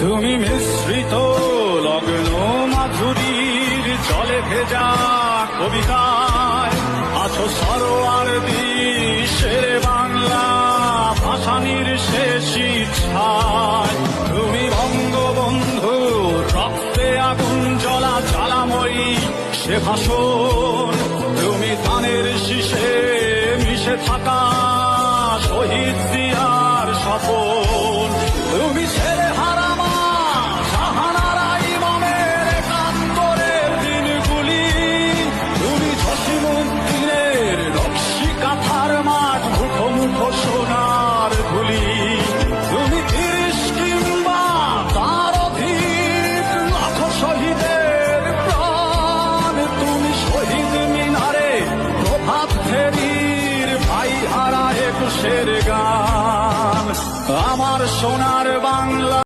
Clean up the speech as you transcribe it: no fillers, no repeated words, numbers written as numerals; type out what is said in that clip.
তুমি মিশ্রিত লগ্ন মাধুরীর জলে ভেজা কবিতায় আছো সরোয়ার্দী শেরে বাংলা ভাসানির শেষ ইচ্ছায়। তুমি বঙ্গবন্ধু রক্তে আগুন জ্বলা জ্বালাময়ী সে ভাষণ। তুমি ধানের শীষে মিশে থাকা শহীদ জিয়ার সপন। তুমি ছেলে হারা মা জাহানারা ইমামের একাত্তরের দিনগুলি। তুমি জসিমউদ্দিনের নকশি কাঁথার মাঠ মুঠো মুঠো সোনার ধুলি। তুমি ৩০ কিংবা তার অধিক লাখ শহীদের প্রাণ। তুমি শহীদ মিনারে প্রভাত ফেরির ভাই হারা ২১-এর গান। আমার সোনা